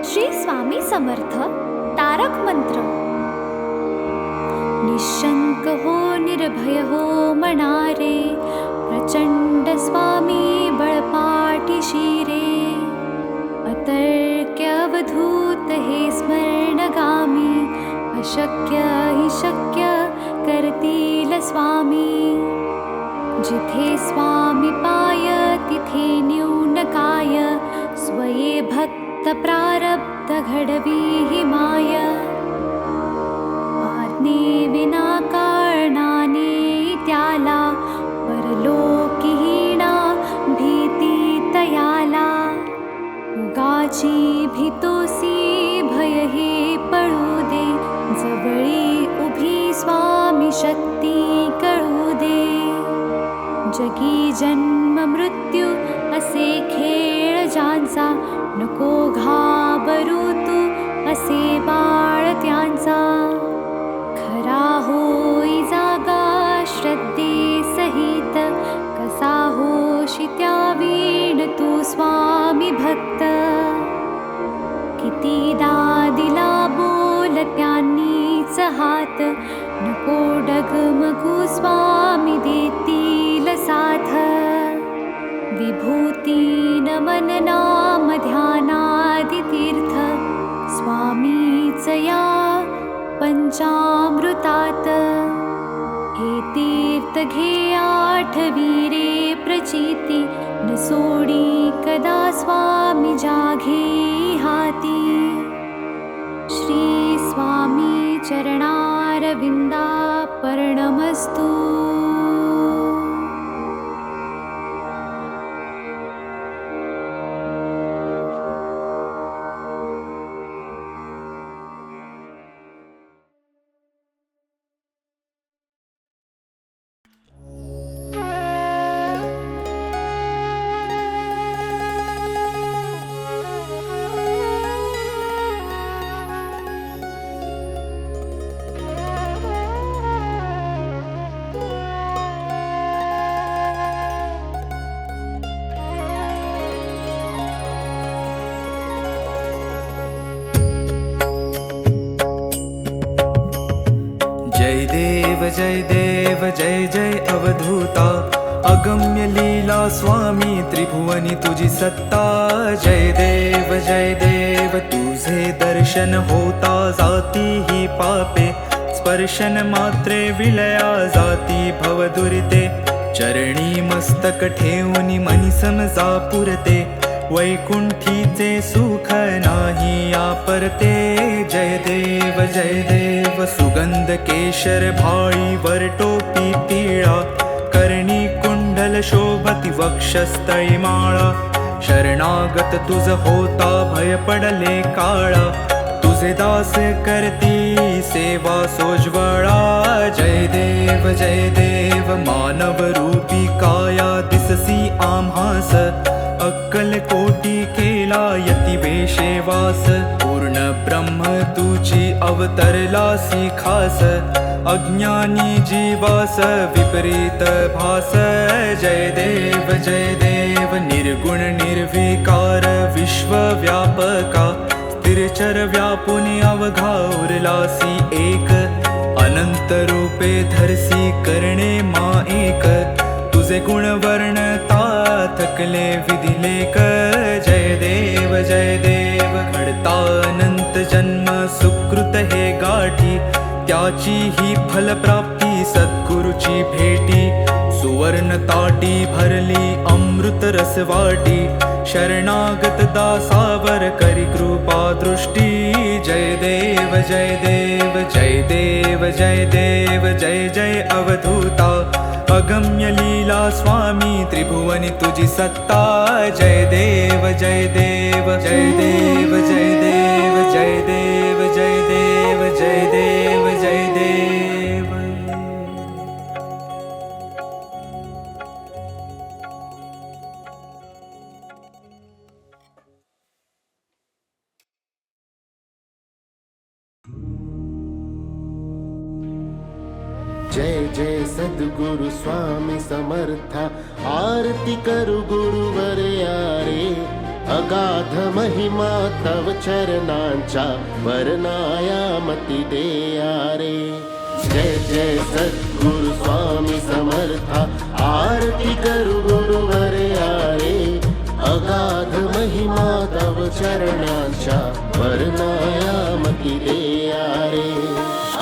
श्री स्वामी समर्थ तारक मंत्र. निशंक हो निर्भय हो मनारे, प्रचंड स्वामी बळपाठी शिरे. अतर्क्य अवधूत हे स्मरणगामी, अशक्य हि शक्य करतील स्वामी. जिथे स्वामी पाय तिथे न्यून काय, स्वये भक्त प्रारब्ध घडवी हि माय. आज्ञे विना कारणाने त्याला, परलोकीहीणा भीती तयाला. उगाची भीतोसी भय हे पळू दे, जवळी उभी स्वामी शक्ती कळू दे. जगी जन्म मृत्यू असे खेळ ज्यांचा, नको घाबरू तू असे बाळ त्यांचा. खरा होई जागा श्रद्धे सहित, कसा होशी त्या वीण तू स्वामी भक्त. कितीदा दिला बोल त्यांनीच हात, नको डगमगू स्वामी देतील साथ. विभूती नमन नाम ध्यानादि तीर्थ, स्वामीच या पंचामृतात. हे तीर्थ घे आठवी रे प्रचिती, न सोडी कदा स्वामी जाघे हाती. श्री स्वामी चरणारविंदा पर्णमस्तु. जय देव जय जय अवधूता, अगम्य लीला स्वामी त्रिभुवनी तुझी सत्ता. जय देव तुझे दर्शन होता जाती ही पापे, स्पर्शन मात्रे विलया जाती भवदुरिते. चरणी मस्तक ठेवून मनी समजा पुरते, वैकुंठीचे सुख नाही या परते. जय देव सुगंध केशर भाळी वर टोपी पिळा, कर्णी कुंडल शोभती वक्षस्थळी माळा. शरणागत तुझ होता भय पडले काळा, तुझे दास करती सेवा सोज्वळा. जय देव मानव रूपी काया दिससी आम्हास, अक्कल कोटी केला यती वेशेवास. पूर्ण ब्रह्म तुझी अवतरलासी खास, अज्ञानी जीवास विपरीत भास. जय देव निर्गुण निर्विकार विश्वव्यापका, स्थिरचर व्यापुनी अवघा उरलासी एक. अनंत रूपे धरसी करणे मा एक, तुझे गुण वर्णता थकले विधिलेख. जय देव घडता अनंत जन्म सुकृत हे गाठी, त्याची ही फलप्राप्ती सद्गुरुची भेटी. सुवर्ण ताटी भरली अमृत रसवाटी, शरणागत दासावर करी कृपा दृष्टी. जय देव जय जय अवधूता, अगम्य लीला स्वामी त्रिभुवनी तुझी सत्ता. जय देव जय देव जय देव जय देव जय देव जय देव जय देव जय देव. जय जय सद्गुरु स्वामी समर्था, आरती करु गुरुवर यारे. अगाध महिमा तव चरणांच्या वर्णायामती देया रे. जय जय सद्गुरु स्वामी समर्था आरती करू गुरुवर्या रे. अगाध महिमा तव चरणांच्या वर्णायामती देया रे.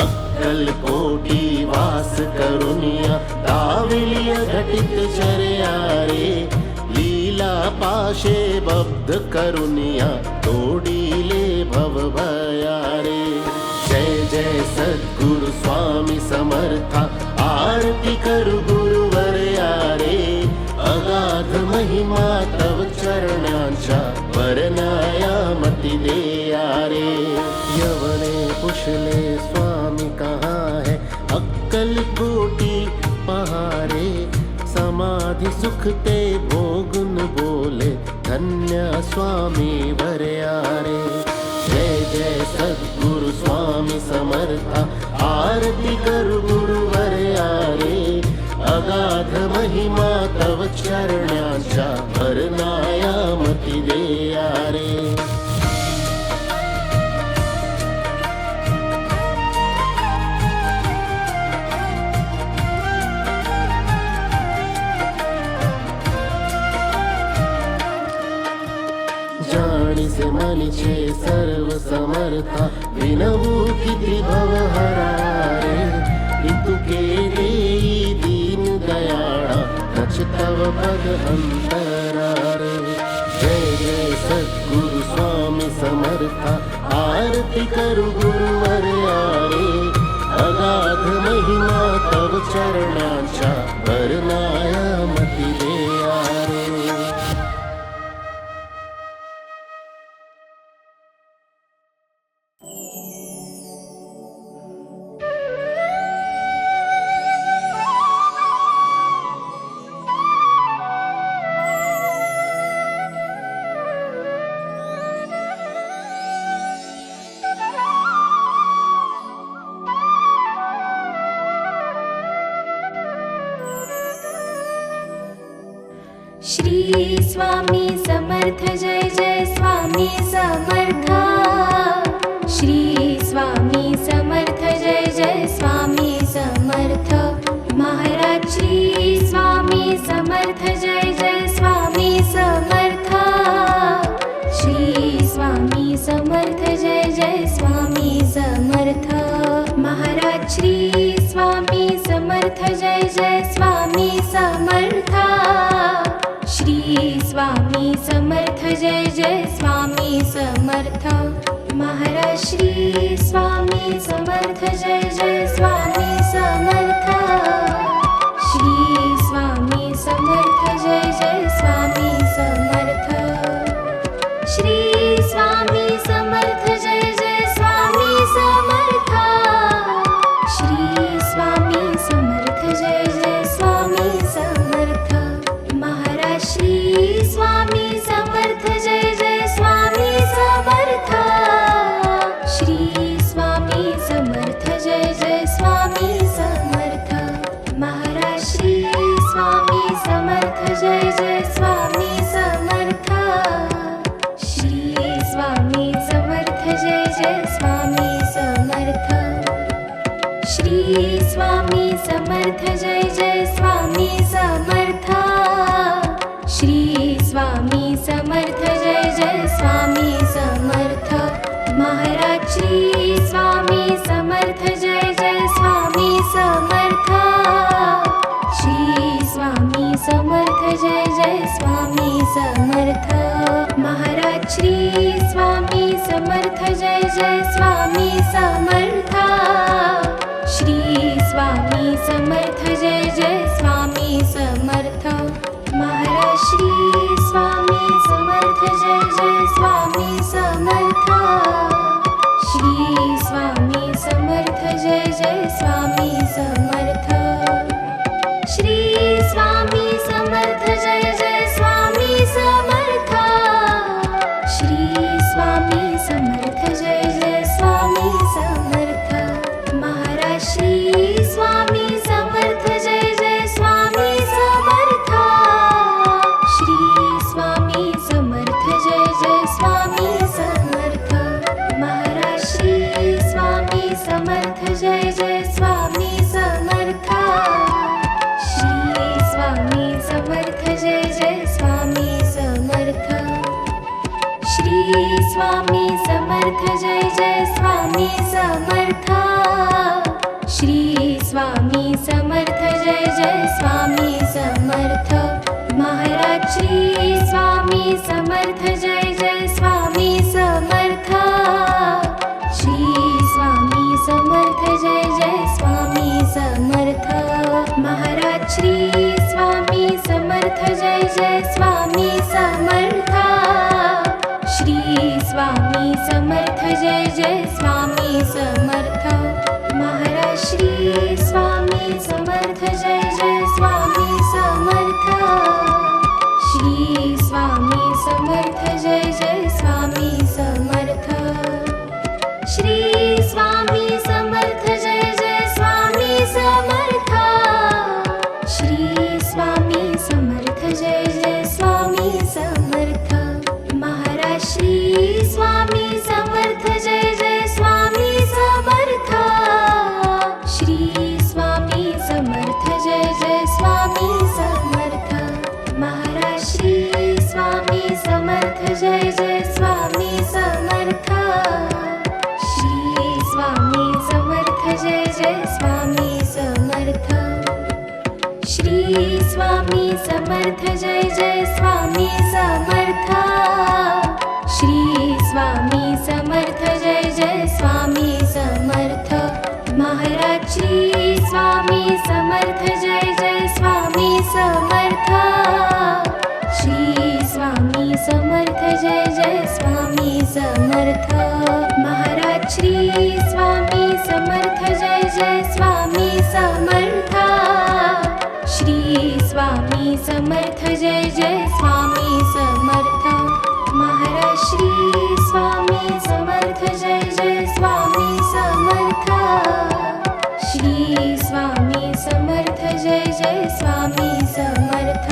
अक्कलकोटी वास करुनिया दाविलिय घटित चर्या रे. लीला पाशे बद्ध करुनिया तोडीले भव भया रे. जय जय सद्गुरु स्वामी समर्था आरती करू गुरुवर्या रे. अगाध महिमा तव चरणांच्या वर्णायामती देया रे. यवने पुछले स्वामी कहाँ है, अक्कलकोटी पहारे. समाधि सुख ते भोगुन बोले, धन्य स्वामी वर्या रे. जय जय सद्गुरु स्वामी समर्था आरती करू गुरुवर्या रे. अगाध महिमा तव चरणांच्या वर्णायामती देया रे. जाणीसे मनीचे सर्व समर्था विनवू किती भवहरा रे. इतुके देई दीन दयाळा नच तव पद अंतरा रे. जय जय सद्गुरु स्वामी समर्था आरती करू गुरुवर्या रे. अगाध महिमा तव चरणांच्या वर्णायामती देया रे. श्री स्वामी समर्थ जय जय स्वामी समर्थ. श्री स्वामी समर्थ जय जय स्वामी समर्थ. महाराज श्री स्वामी समर्थ जय जय स्वामी समर्थ. श्री स्वामी समर्थ जय जय स्वामी समर्थ. महाराज श्री स्वामी समर्थ जय जय स्वामी समर्थ. श्री स्वामी समर्थ जय जय स्वामी समर्थ. महाराज श्री स्वामी समर्थ जय जय स्वामी समर्थ. श्री स्वामी समर्थ जय जय स्वामी समर्थ. श्री स्वामी समर्थ जय जय स्वामी समर्थ. श्री स्वामी समर्थ जय जय स्वामी समर्थ. महाराज श्री स्वामी समर्थ जय जय स्वामी समर्थ. श्री स्वामी समर्थ जय जय स्वामी समर्थ. महाराज श्री स्वामी समर्थ जय जय स्वामी समर्थ. श्री स्वामी समर्थ जय जय स्वामी समर्थ. श्री स्वामी समर्थ जय जय स्वामी समर्थ. श्री स्वामी समर्थ जय जय स्वामी समर्थ. महाराज श्री स्वामी समर्थ जय जय स्वामी समर्थ. श्री स्वामी समर्थ जय जय स्वामी समर्थ. महाराज श्री स्वामी समर्थ जय जय स्वामी समर्थ. श्री स्वामी समर्थ जय जय स्वामी समर्थ. महाराज श्री स्वामी समर्थ जय जय स्वामी समर्थ. श्री स्वामी समर्थ जय जय स्वामी समर्थ. श्री स्वामी समर्थ जय जय स्वामी समर्थ. श्री स्वामी समर्थ जय जय स्वामी समर्थ. महाराज श्री स्वामी समर्थ समर्थ जय जय स्वामी समर्थ श्री स्वामी समर्थ जय जय स्वामी समर्थ महाराज श्री स्वामी समर्थ जय जय स्वामी समर्थ श्री स्वामी समर्थ जय जय स्वामी समर्थ महाराज श्री स्वामी समर्थ जय जय स्वामी समर्थ श्री स्वामी समर्थ जय जय स्वामी समर्थ महाराज श्री स्वामी समर्थ जय जय स्वामी समर्थ श्री स्वामी समर्थ जय जय स्वामी समर्थ श्री स्वामी समर्थ जय जय स्वामी समर्थ श्री स्वामी समर्थ जय जय स्वामी समर्थ महाराज श्री स्वामी समर्थ जय जय स्वामी समर्थ श्री स्वामी समर्थ जय जय स्वामी समर्थ महाराज श्री स्वामी समर्थ जय जय स्वामी समर्थ श्री स्वामी समर्थ जय जय स्वामी समर्थ श्री स्वामी समर्थ जय जय स्वामी समर्थ श्री स्वामी समर्थ जय जय स्वामी समर्थ महाराज श्री स्वामी समर्थ जय जय स्वामी समर्थ श्री स्वामी समर्थ जय जय स्वामी समर्थ महाराज श्री स्वामी समर्थ जय जय स्वामी समर्थ श्री स्वामी समर्थ जय जय स्वामी समर्थ महाराज श्री स्वामी समर्थ जय जय स्वामी समर्थ श्री स्वामी समर्थ जय जय स्वामी समर्थ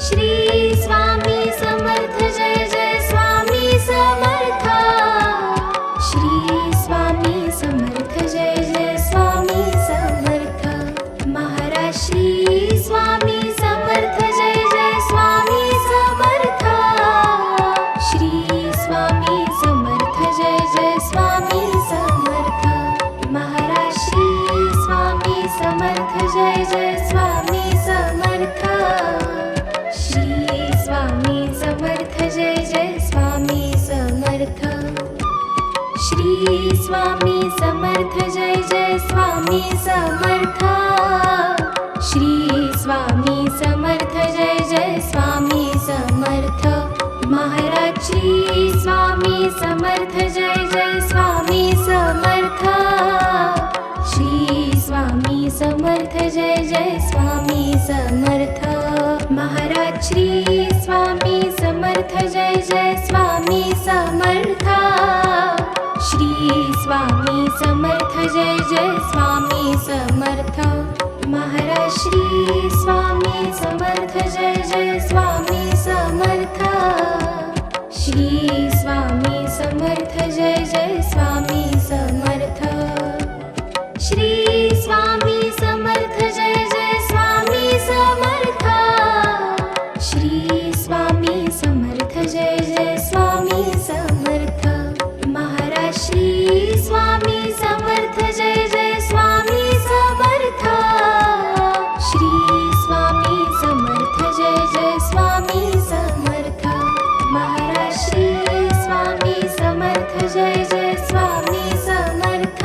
श्री स्वामी समर्थ जय जय स्वामी समर्थ श्री स्वामी समर्थ जय जय स्वामी समर्थ महाराज श्री स्वामी समर्थ जय जय स्वामी समर्थ श्री स्वामी समर्थ जय जय स्वामी समर्थ महाराज श्री स्वामी समर्थ जय जय स्वामी समर्थ श्री स्वामी समर्थ जय जय स्वामी समर्थ श्री स्वामी समर्थ जय जय स्वामी समर्थ श्री स्वामी समर्थ जय जय स्वामी समर्थ महाराज श्री स्वामी समर्थ जय जय स्वामी समर्थ श्री स्वामी समर्थ जय जय स्वामी समर्थ महाराज श्री स्वामी समर्थ जय जय स्वामी समर्थ श्री स्वामी समर्थ जय जय स्वामी समर्थ महाराज श्री स्वामी समर्थ जय जय स्वामी समर्थ श्री स्वामी समर्थ जय जय स्वामी समर्थ श्री स्वामी समर्थ जय जय स्वामी समर्थ श्री स्वामी समर्थ जय जय स्वामी समर्थ महाराज श्री स्वामी समर्थ जय जय स्वामी समर्थ श्री स्वामी समर्थ जय जय स्वामी समर्थ महाराज श्री स्वामी समर्थ जय जय स्वामी समर्थ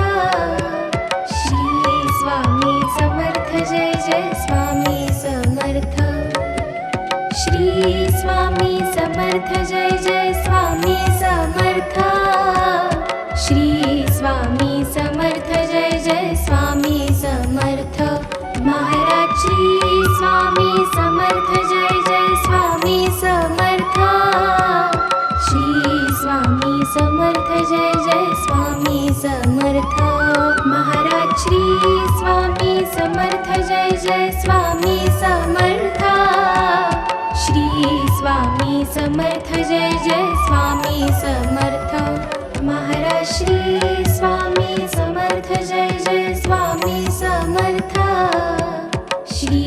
श्री स्वामी समर्थ जय जय स्वामी समर्थ श्री स्वामी समर्थ जय जय स्वामी समर्थ श्री स्वामी समर्थ जय जय स्वामी समर्थ महाराज श्री स्वामी समर्थ जय जय स्वामी समर्थ श्री स्वामी समर्थ जय जय स्वामी समर्थ महाराज श्री स्वामी समर्थ जय जय स्वामी समर्थ श्री स्वामी समर्थ जय जय स्वामी समर्थ महाराज श्री स्वामी समर्थ जय जय स्वामी समर्थ श्री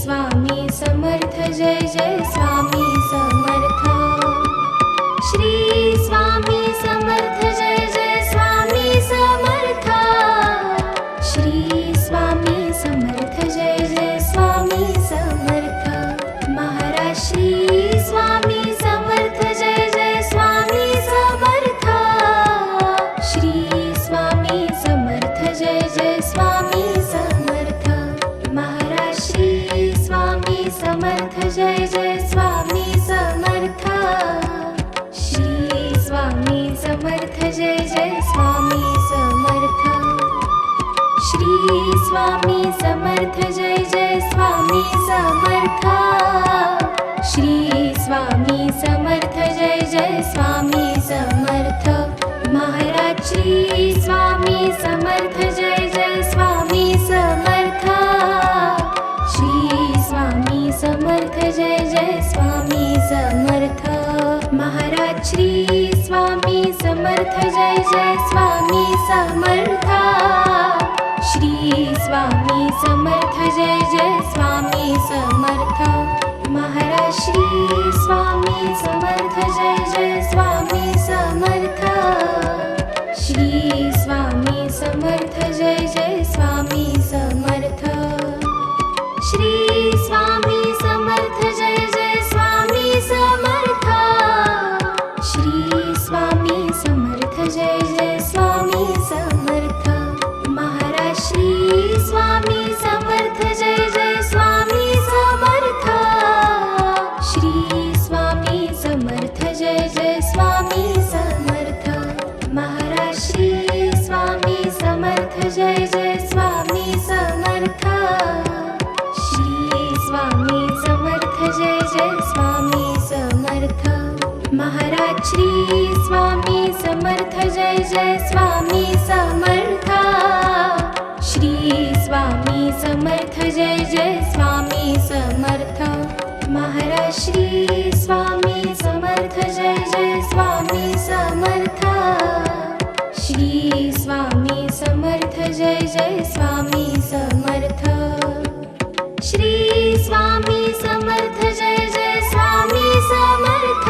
स्वामी समर्थ जय जय स्वामी समर्थ श्री स्वामी समर्थ स्वामी समर्थ जय जय स्वामी समर्थ श्री स्वामी समर्थ जय जय स्वामी समर्थ महाराज श्री स्वामी समर्थ जय जय स्वामी समर्थ श्री स्वामी समर्थ जय जय स्वामी समर्थ महाराज श्री स्वामी समर्थ जय जय स्वामी समर्थ श्री स्वामी समर्थ जय जय स्वामी समर्थ महाराज श्री स्वामी समर्थ जय जय स्वामी समर्थ श्री स्वामी समर्थ जय जय स्वामी समर्थ श्री स्वामी समर्थ जय जय स्वामी समर्थ श्री स्वामी समर्थ जय जय स्वामी समर्थ महाराज श्री स्वामी समर्थ जय जय स्वामी समर्थ श्री स्वामी समर्थ जय जय स्वामी समर्थ महाराज श्री स्वामी समर्थ जय जय स्वामी समर्थ श्री स्वामी समर्थ जय जय स्वामी समर्थ महाराज श्री स्वामी समर्थ जय जय स्वामी समर्थ श्री स्वामी समर्थ जय जय स्वामी समर्थ महाराज श्री स्वामी समर्थ जय जय स्वामी समर्थ श्री स्वामी समर्थ जय जय स्वामी समर्थ श्री स्वामी समर्थ जय जय स्वामी समर्थ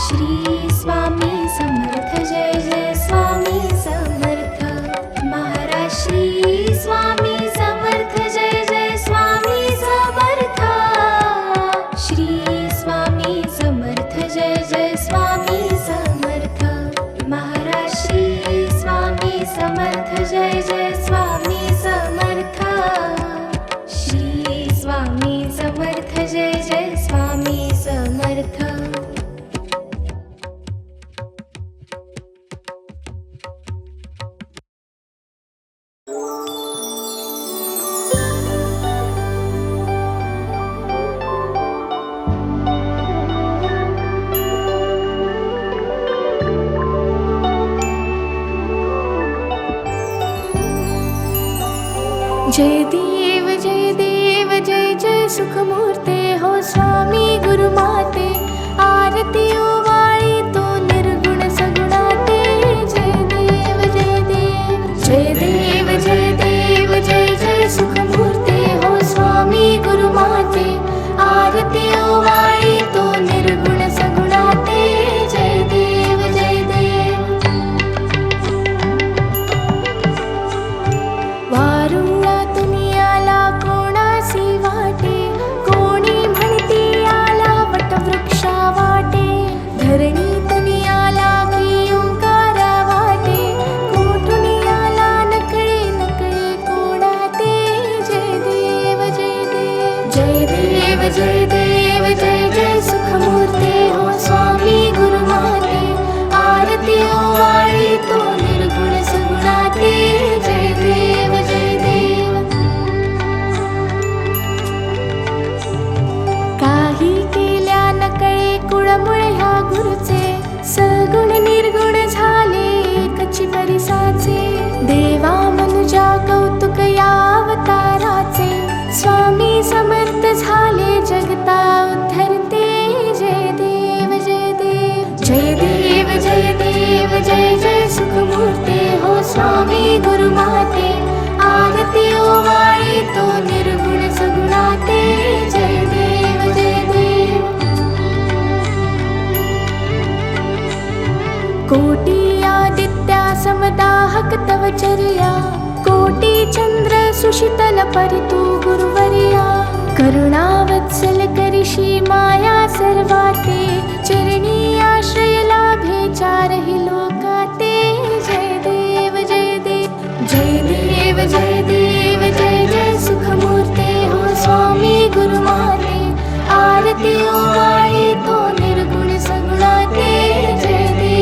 श्री स्वामी समर्थ जय जय स्वामी समर्थ महाराज श्री स्वामी समर्थ जय जय स्वामी समर्थ श्री स्वामी समर्थ जय जय स्वामी समर्थ महाराज श्री स्वामी समर्थ जय जय स्वामी समर्थ श्री स्वामी समर्थ जय जय स्वामी समर्थ जय देव जय जय सुखमूर्ते हो स्वामी गुरुमाते आरती ओवाळी तो निर्गुण सगुणाते जय देव जय देव जय जय सुखमूर्ते हो स्वामी गुरुमाते आरती ओवाळी तो निर्गुण सगुणाते जय देव वारुळा दुनियाला कोणासी वाटे कोणी म्हणती आला वटवृक्षा वाटे धरणी दुनियाला की ओंकारा वाटे कोठुनी आला नकळे नकळे कोणाते जय देव जय जय सुखमूर्ते हो स्वामी गुरुमाते आरती ओवाळी तो निर्गुण सगुणाते जय देव काही केल्या नकळे कुळमुळे ह्या गुरुचे सगुण निर्गुण झाले एकची परिसाचे देवा मनुजा कौतुक या अवताराचे स्वामी समर्थ झाले जगता उद्धरते जय देव जय जय सुखमूर्ते हो स्वामी गुरुमाते आरती ओवाळी तो निर्गुण सगुणाते जय देव कोटी आदित्या समदाहक तव चर्या कोटी चंद्र सुशीतल परितु गुरुवर्या करुणावत्सल करिषी माया सर्वाते चरणी आश्रय लाभे चारहि लोकाते जय देव जय जय सुखमूर्ते हो स्वामी गुरुमाते आरती ओवाळी तो निर्गुण सगुणाते जय देव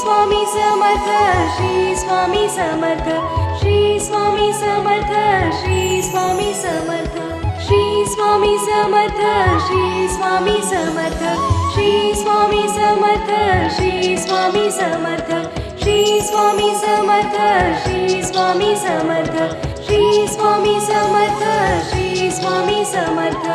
स्वामी समर्थ श्री स्वामी समर्थ श्री स्वामी समर्थ श्री स्वामी समर्थ श्री स्वामी समर्थ श्री स्वामी समर्थ श्री स्वामी समर्थ श्री स्वामी समर्थ श्री स्वामी समर्थ श्री स्वामी समर्थ श्री स्वामी समर्थ श्री स्वामी समर्थ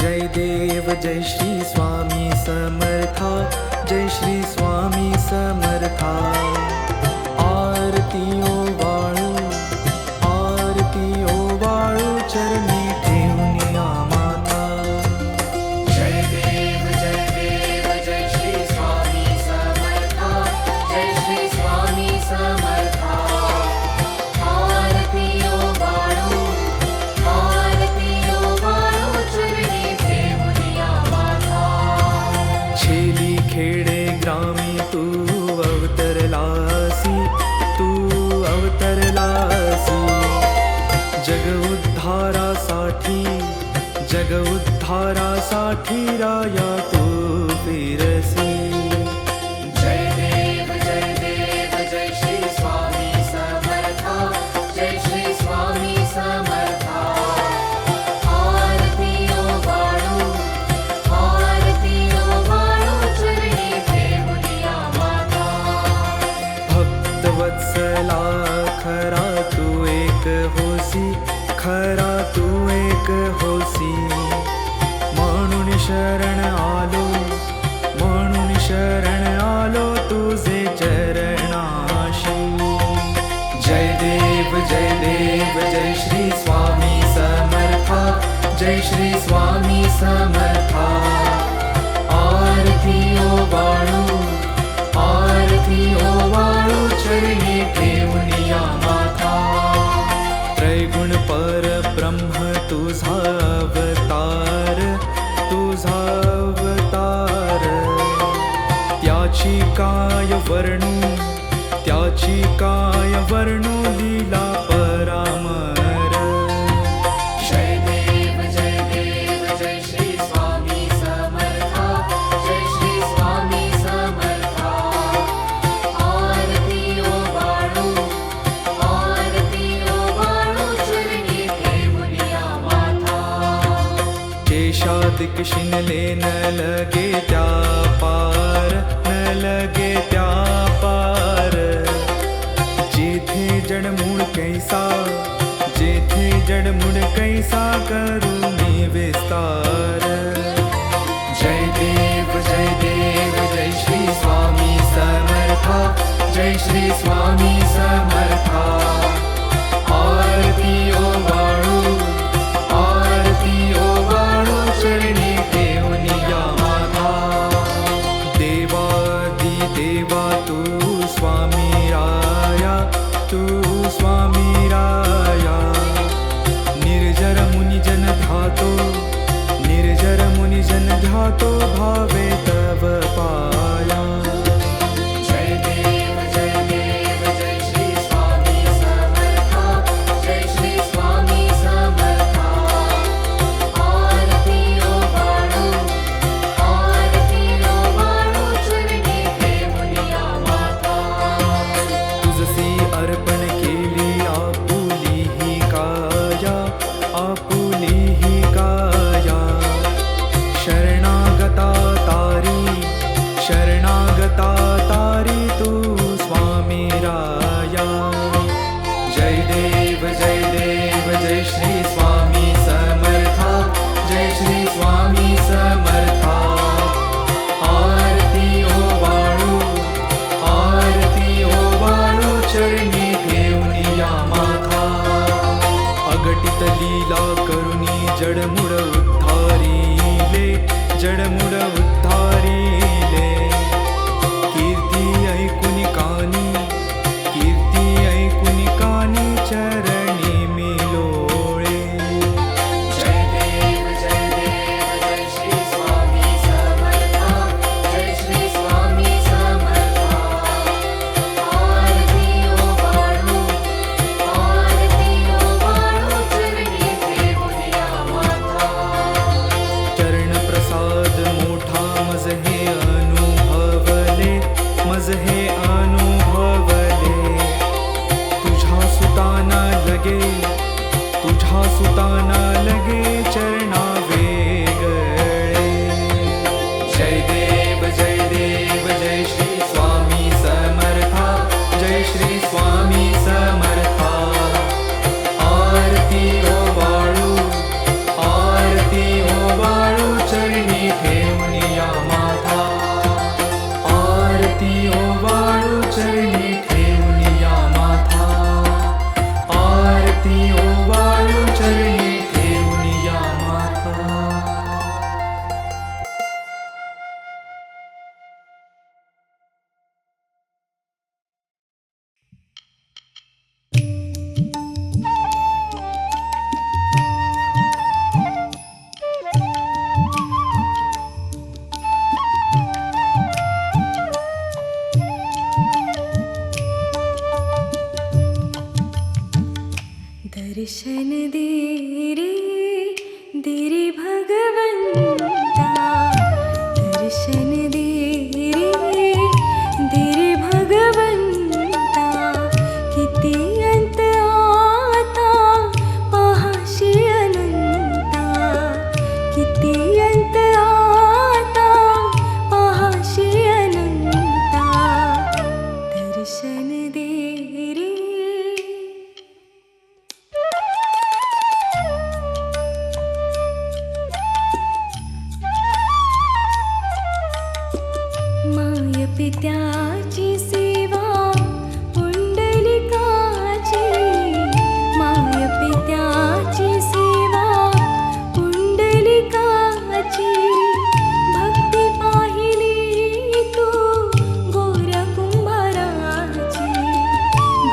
जय देव जय श्री स्वामी समर्था, जय श्री स्वामी समर्था। आरतीओ वाळू चरणी ठेवून आम्हाला। जय देव जय श्री स्वामी समर्था, जय श्री स्वामी समर्था। आरतीओ वाळू चरणी ठेवून आम्हाला। छेली खेडे ग्रामी तू साथी राया तू फिरसी. जय देव जय श्री स्वामी समर्था. जय श्री स्वामी समर्था. आरती ओ बाळू चरणी ठेवूया माता. भक्तवत्सला खरा तू एक होसी, खरा तू एक होसी. म्हणून शरण आलो, म्हणून शरण आलो तुझे चरणाशी. जय देव जय श्री स्वामी समर्था. जय श्री स्वामी समर्था. आरती ओ बाळू चरणी ठेवूया माता. त्रैगुण परब्रह्म तुझा अवतार, तुझा अवतार. त्याची काय वर्णू लीला परामर. जय देव जय श्री स्वामी समर्था. जय श्री स्वामी समर्था. आरती ओ बाळू चरणी ठेवूया माता. केशादिक शिनले न लगे त्या पार, न लगे त्या पार. जेथे जडमूळ कैसा करू मी विस्तार. जय देव जय श्री स्वामी समर्था. जय श्री स्वामी समर्था. आरती ओ बाळू चरणी ठेवूया माता. देवादी देवा तू स्वामी राया, तू स्वामी राया. निर्जर मुनिजन ध्यातो भावे तव पाया. जय देव जय श्री स्वामी समर्था. जय श्री स्वामी समर्था. आरती ओ बाळू चरणी ठेवूया माता. तुझसी अर्पण केली आपुली ही काया, आपुली ही काया. शरणागता तारी तू स्वामी राया. जय देव जय श्री स्वामी समर्था. जय श्री स्वामी समर्था. आरती ओ बाळू चरणी ठेवूया माता. अगटित लीला करुणी जडमुड उद्धारिले, जडमुड उद्धारिले. कीर्ती ऐकुनि कानी चरणी मिलोळे. जय देव जय श्री स्वामी समर्था. जय श्री स्वामी समर्था. आरती ओ बाळू चरणी ठेवूया माता. चरण प्रसाद मोठा मज हे अनुभवले. तुझ्या सुताना लगे चरणा वेगळे. जय देव जय श्री स्वामी समर्था. जय श्री स्वामी समर्था. आरती ओ बाळू चरणी ठेवूया माता. आरती ओ बाळू चरणी ठेवूया माता. आरती ओ बाळू चरणी ठेवूया माता. दर्शन दे रे भगवंता. पित्याची सेवा पुंडलिकाची, माय पित्याची सेवा पुंडलिकाची, भक्ती पाहिली तू गोर कुंभाराची,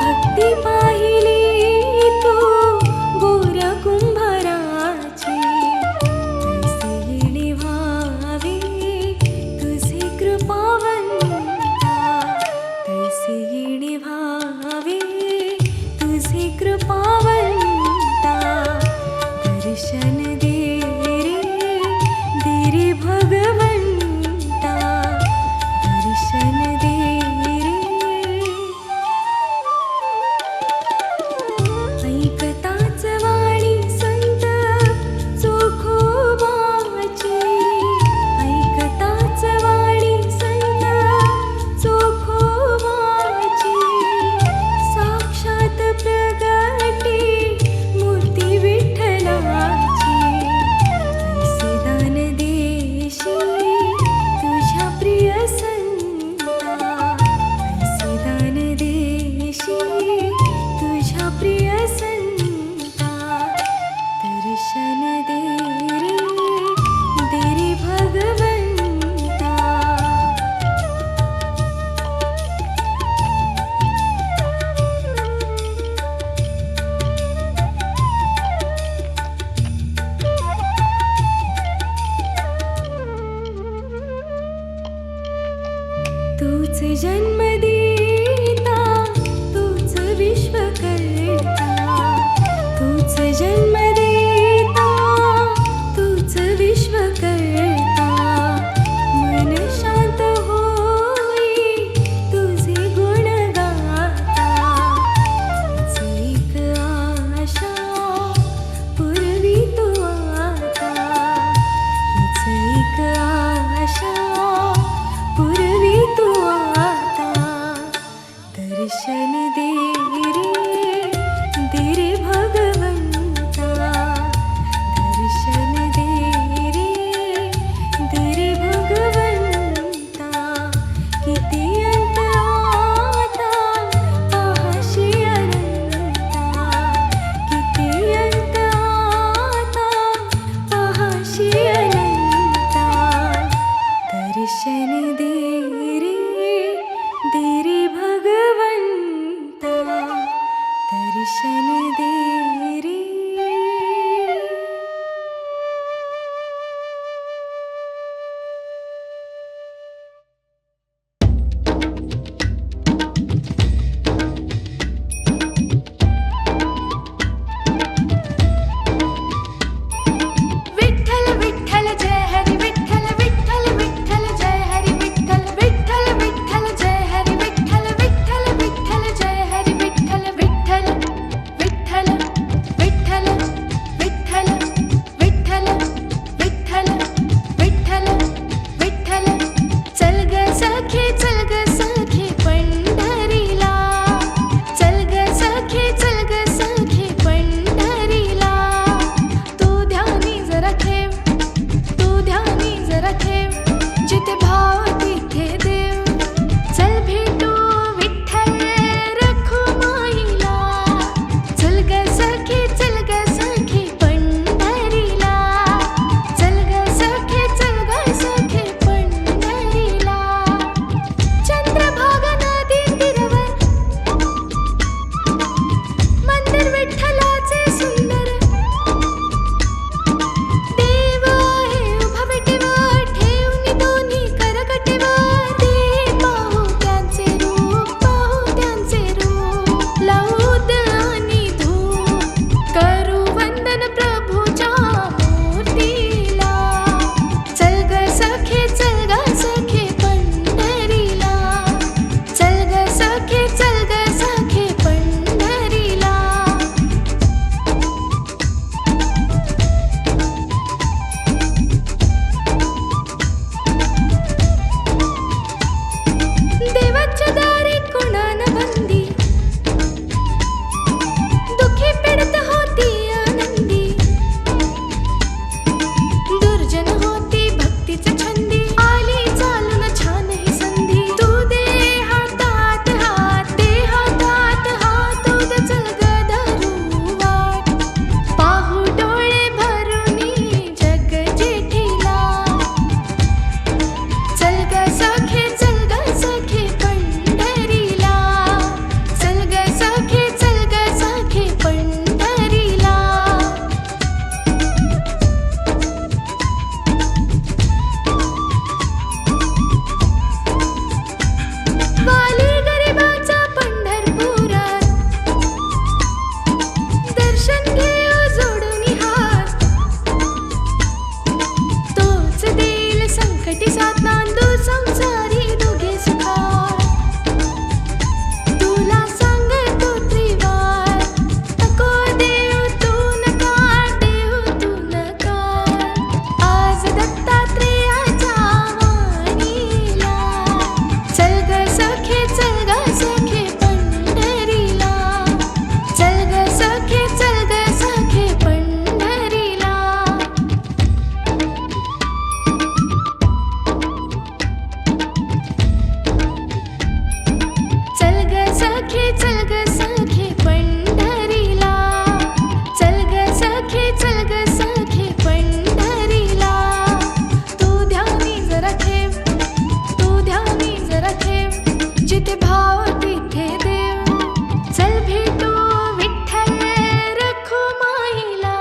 भक्ती पाहिली तू गोर कुंभाराची, तैसे येणे व्हावे तुझे कृपावंता, तैसे येणे व्हावे तुझे कृपावंता, दर्शन दे रे भगवंता, दर्शन दे रे. ऐकताच वाणी संत चोखोबाची, ऐकताच वाणी संत चोखोबाची, साक्षात प्रगटी मूर्ती विठ्ठलाची, ऐसे दान देशी तुझ्या प्रिय संता, ऐसे दान देशी तुझ्या प्रिय संता, दर्शन दे रे भगवंता. तूच जन्म देता, तूच विश्व करता, तूच जन्म देता, तूच विश्व करता, मन शांत होई तुझे गुण गाता, हीच एक आशा पूर्वी तू आता, हीच एक आशा पूर्वी तू आता. सखे चल ग सखे पंढरीला, चल ग सखे चल ग सखे पंढरीला. तू ध्यानी जरा ठेव, तू ध्यानी जरा ठेव, जिथे भाव तिथे देव. चल भेटू विठ्ठल रखुमाईला.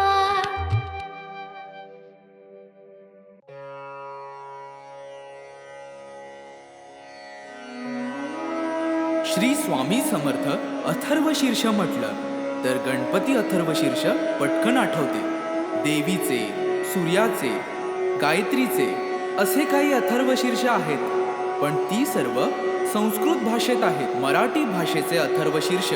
श्री स्वामी समर्थ अथर्वशीर्ष म्हटलं तर गणपती अथर्वशीर्ष पटकन आठवते. देवीचे, सूर्याचे, गायत्रीचे असे काही अथर्वशीर्ष आहेत, पण ती सर्व संस्कृत भाषेत आहेत. मराठी भाषेचे अथर्वशीर्ष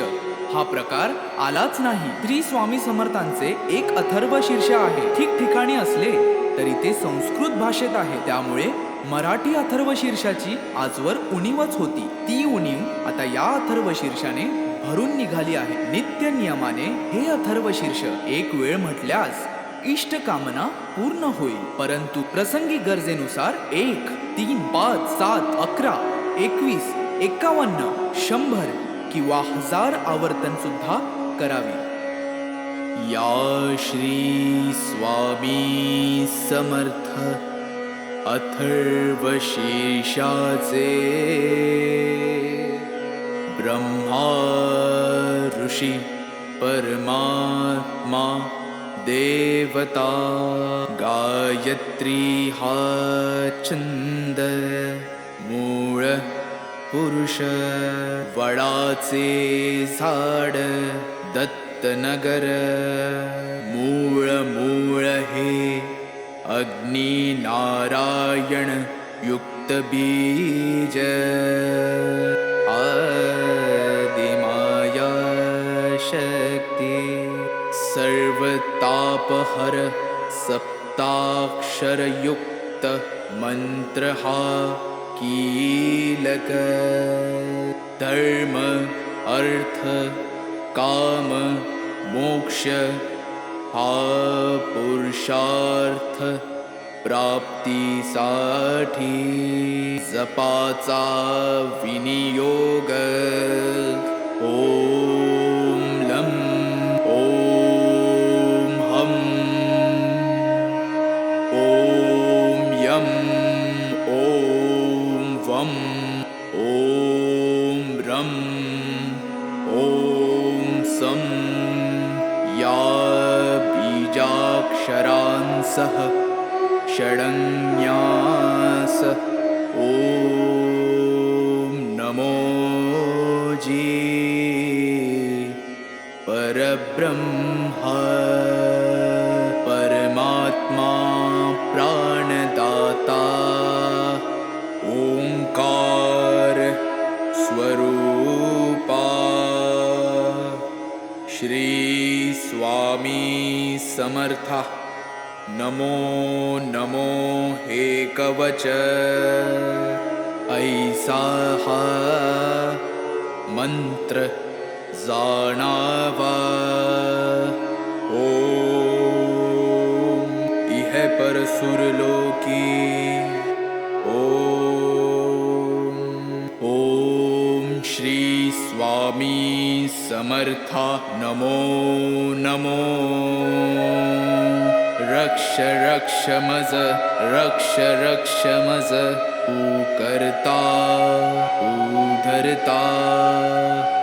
हा प्रकार आलाच नाही. श्री स्वामी समर्थांचे एक अथर्वशीर्ष आहे. ठिकठिकाणी असले तरी ते संस्कृत भाषेत आहे. त्यामुळे मराठी अथर्वशीर्षाची आजवर उणीवच होती. ती उणीव आता या अथर्वशीर्षाने भरून निघाली आहे. नित्य नियमाने हे अथर्वशीर्ष एक वेळ म्हटल्यास इष्टकामना पूर्ण होईल. परंतु प्रसंगी गरजेनुसार 1, 3, 5, 7, 11, 21, 51, 100 किंवा 1000 आवर्तन सुद्धा करावी. या श्री स्वामी समर्थ अथर्वशीर्षाचे ब्रह्मा ऋषी परमात्मा देवता गायत्री हा छंद मूळ पुरुष वडाचे झाड दत्तनगर मूळ हे अग्नि नारायण युक्त बीज आदिमाया शक्ती सर्वतापहर सप्ताक्षर युक्त मंत्र हा कीलक धर्म अर्थ काम मोक्ष हा पुरुषार्थ प्राप्तीसाठी जपाचा विनियोग. ओम लं ओम हम ओम यम ओम वम ओम रम ओम सम या बीजाक्षरांसह षडन्यास ओम नमो जी परब्रह्म परमात्मा प्राणदाता ओंकार स्वरूपा श्री स्वामी समर्था. नमो नमो हे कवच ऐसा हा मंत्र जाणावा. ओम इह पर सुरलोकी ओम श्री स्वामी समर्था. नमो नमो रक्ष रक्ष मज रक्ष रक्ष मज तू करता तू धरता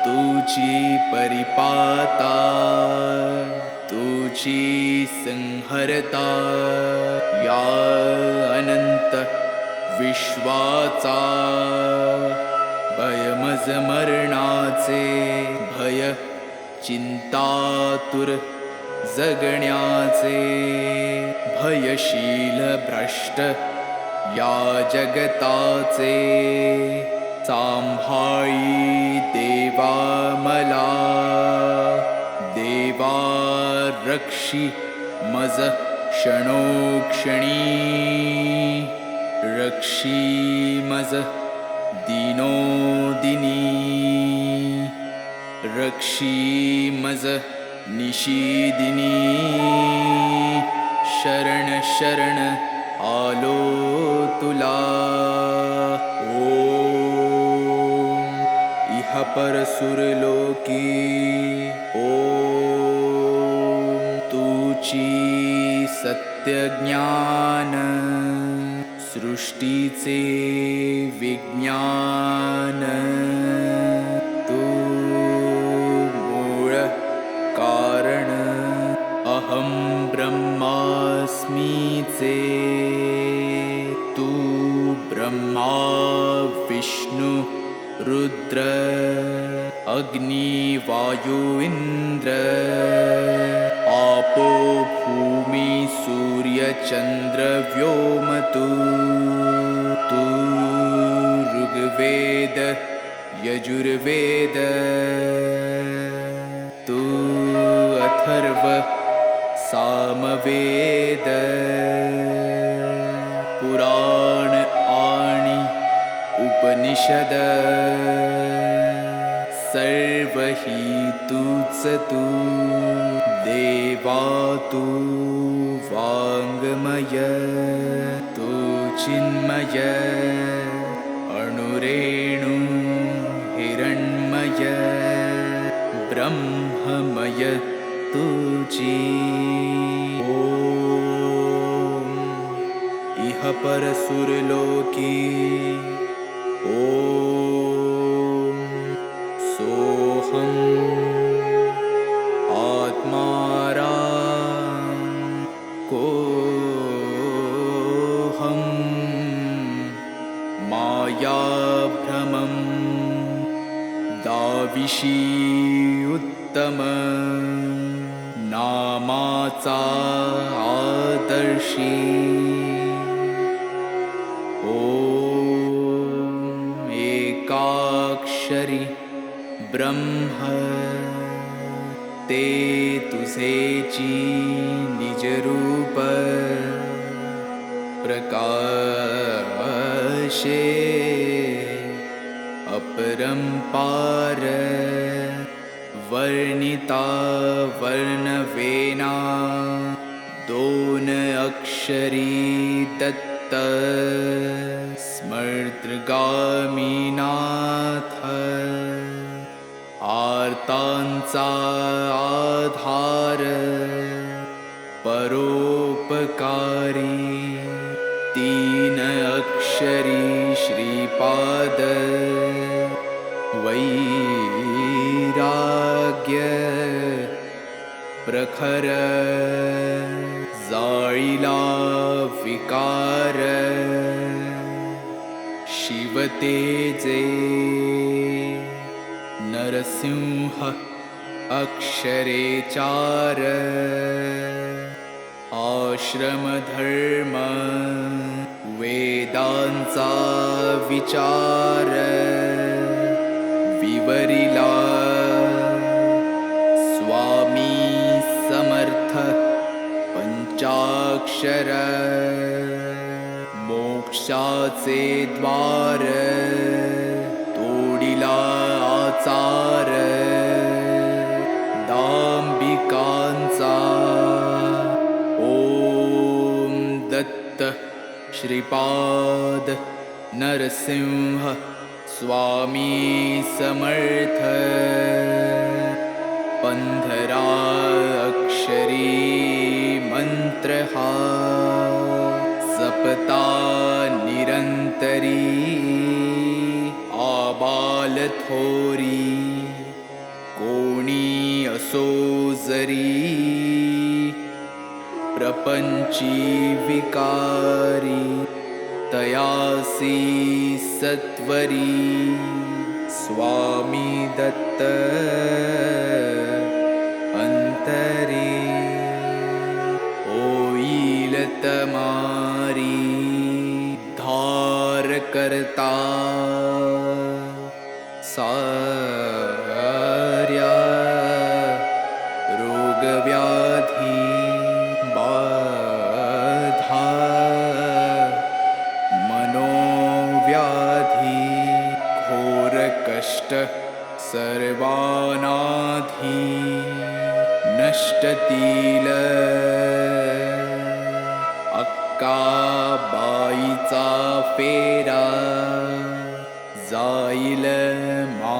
तुझी परिपाता तुझी संहरता या अनंत विश्वाचा भयमज मरणाचे भय चिंतातुर जगण्याचे भयशील भ्रष्ट या जगताचे सांभाळी देवा मला देवा रक्षी मज क्षणोक्षणी रक्षी मज दिनोदिनी रक्षी मज निशिदिनी शरण शरण आलो तुला. ओम इह इह परसुरलोकी ॐ तुची सत्यज्ञान सृष्टीचे विज्ञान तू मूळ कारण अहं ब्रह्मास्मीचे तू ब्रह्मा विष्णु रुद्र अग्नि वायु इन्द्र आपो भूमि सूर्य चंद्र व्योम तू ऋग्वेद यजुर्वेद तू अथर्व सामवेद पुराण आणि उपनिषद सर्व हि तूच तू देवा तू वाङ्मय तू चिन्मय अणुरेणु हिरण्मय ब्रह्ममय तुझी ॐ इह परसुरलोकी ॐ सोऽहम् आत्मारा कोऽहं मायाभ्रमं दाविषी उत्तम नामाचा आदर्शी ॐ एकाक्षरी ब्रह्म ते तुझेची निजरूप प्रकाशे अपरंपार वर्णिता वर्णवेना दोन अक्षरी दत्त स्मर्तगामीनाथ आर्तांचा आधार परोपकारी तीन अक्षरी श्रीपाद वैराग्य प्रखर जाळीला विकार शिवतेजे नरसिंह अक्षरे चार आश्रमधर्म वेदांचा विचार विवरिला स्वामी समर्थ पंचाक्षर मोक्षाचे द्वार तोडिला आचार दांबिकांचा ओम दत्त श्रीपाद नरसिंह स्वामी समर्थ पंधरा अक्षरी मंत्र हा जपता निरंतरी आबाल थोरी कोणी असो जरी प्रपंची विकारी तयासी सत्वरी स्वामी दत्त अंतरी होईल तमारी धार करता सार्या रोगव्याधी बाधा मनोव्याधी घोर कष्ट सर्वानाधी नष्टतील अक्काबाईचा फेरा जाईल मा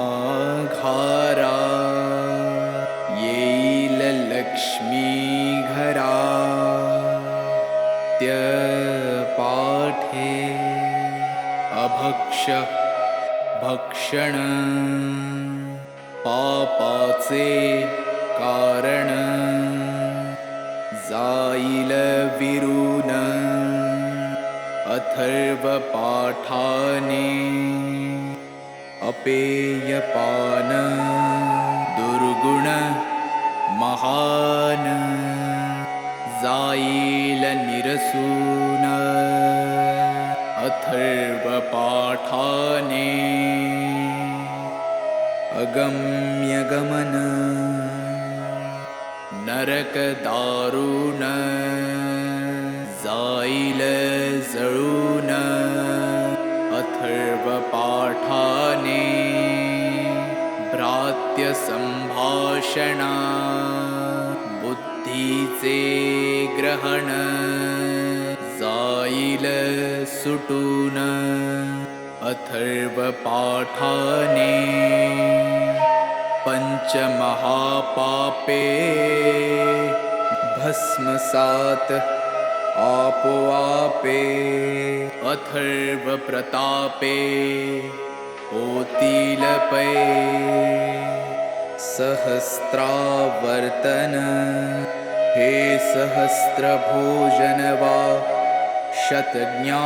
भक्ष्य भक्षण पापाचे कारण जाईल विरून अथर्व पाठाने अपेयपान दुर्गुण महान जाईल निरसून अथर्व पाठाने अगम्य गमन नरक दारुण जाईल जळून अथर्व पाठाने भ्रात्य संभाषणा बुद्धीचे ग्रहण जाईल सुटून अथर्व पाठाने पंचमहापापे भस्मसात आपोआपे अथर्व प्रतापे होतील पै सहस्त्रावर्तन हे सहस्त्रभोजन वा शतज्ञाहुन्यदायी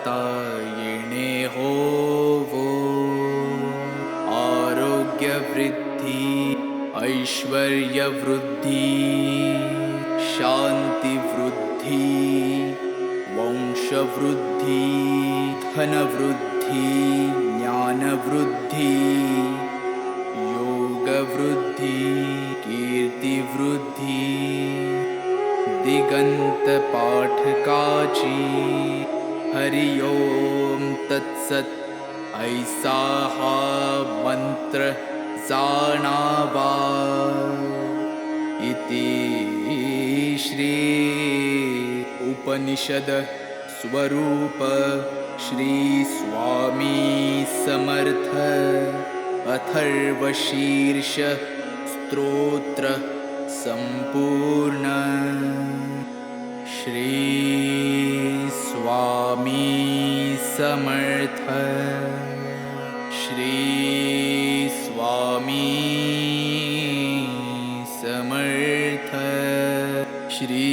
आतायिणे होवो आरोग्यवृद्धि ऐश्वर्यवृद्धि शान्तिवृद्धि वंशवृद्धि धनवृद्धि ज्ञानवृद्धि योगवृद्धि कीर्तिवृद्धि दिगंत पाठकाची हरि ओम तत्सत ऐसा हा मंत्र जाणावा इति श्री उपनिषद स्वरूप श्री स्वामी समर्थ अथर्वशीर्ष स्तोत्र संपूर्ण श्री स्वामी समर्थ श्री स्वामी समर्थ श्री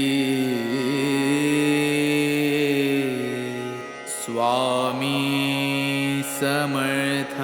स्वामी समर्थ।